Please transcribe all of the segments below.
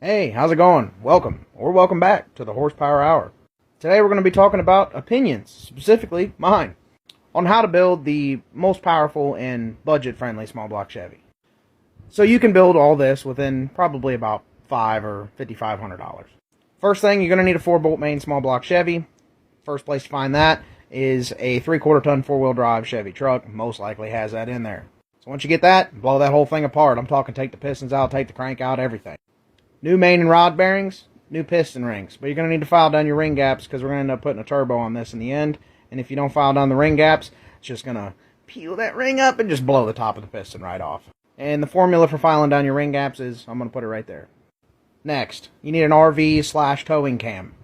Hey, how's it going? Welcome, or welcome back to the Horsepower Hour. Today we're going to be talking about opinions, specifically mine, on how to build the most powerful and budget-friendly small block Chevy. So you can build all this within probably about $500 or $5,500. First thing, you're going to need a 4-bolt main small block Chevy. First place to find that is a 3/4 ton 4-wheel drive Chevy truck. Most likely has that in there. So once you get that, blow that whole thing apart. I'm talking take the pistons out, take the crank out, everything. New main and rod bearings, new piston rings. But you're going to need to file down your ring gaps because we're going to end up putting a turbo on this in the end. And if you don't file down the ring gaps, it's just going to peel that ring up and just blow the top of the piston right off. And the formula for filing down your ring gaps is, I'm going to put it right there. Next, you need an RV/towing cam.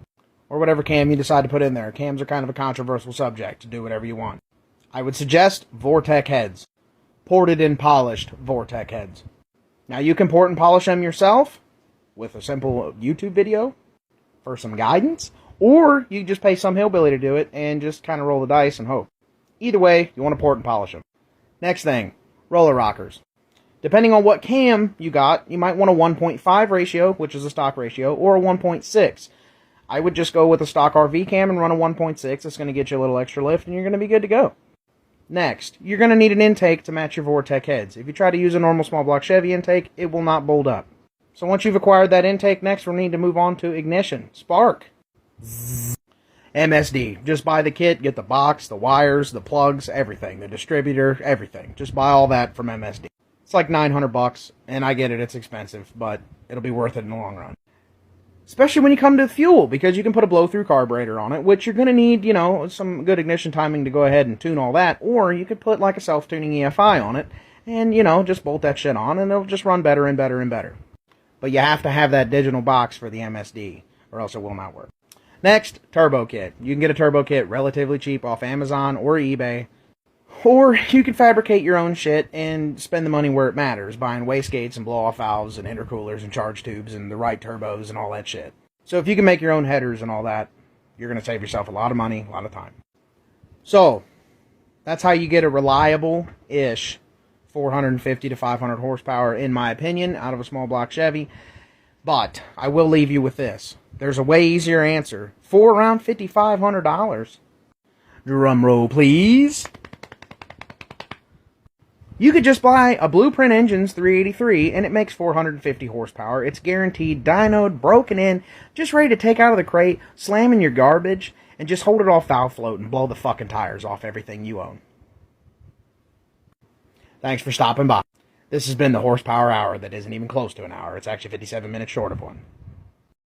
Or whatever cam you decide to put in there. Cams are kind of a controversial subject to do whatever you want. I would suggest Vortec heads. Ported and polished Vortec heads. Now you can port and polish them yourself with a simple YouTube video for some guidance, or you just pay some hillbilly to do it and just kind of roll the dice and hope. Either way, you want to port and polish them. Next thing, roller rockers. Depending on what cam you got, you might want a 1.5 ratio, which is a stock ratio, or a 1.6. I would just go with a stock RV cam and run a 1.6. It's going to get you a little extra lift and you're going to be good to go. Next, you're going to need an intake to match your Vortec heads. If you try to use a normal small block Chevy intake, it will not bolt up. So once you've acquired that intake, next we'll need to move on to ignition. Spark. MSD. Just buy the kit, get the box, the wires, the plugs, everything. The distributor, everything. Just buy all that from MSD. It's like $900, and I get it, it's expensive, but it'll be worth it in the long run. Especially when you come to fuel, because you can put a blow-through carburetor on it, which you're going to need, some good ignition timing to go ahead and tune all that, or you could put like a self-tuning EFI on it, and, just bolt that shit on, and it'll just run better and better and better. But you have to have that digital box for the MSD, or else it will not work. Next, turbo kit. You can get a turbo kit relatively cheap off Amazon or eBay. Or you can fabricate your own shit and spend the money where it matters, buying wastegates and blow-off valves and intercoolers and charge tubes and the right turbos and all that shit. So if you can make your own headers and all that, you're going to save yourself a lot of money, a lot of time. So, that's how you get a reliable-ish 450 to 500 horsepower, in my opinion, out of a small block Chevy. But I will leave you with this. There's a way easier answer for around $5,500. Drum roll, please. You could just buy a Blueprint Engines 383 and it makes 450 horsepower. It's guaranteed, dynoed, broken in, just ready to take out of the crate, slam in your garbage, and just hold it off valve float and blow the fucking tires off everything you own. Thanks for stopping by. This has been the Horsepower Hour that isn't even close to an hour. It's actually 57 minutes short of one.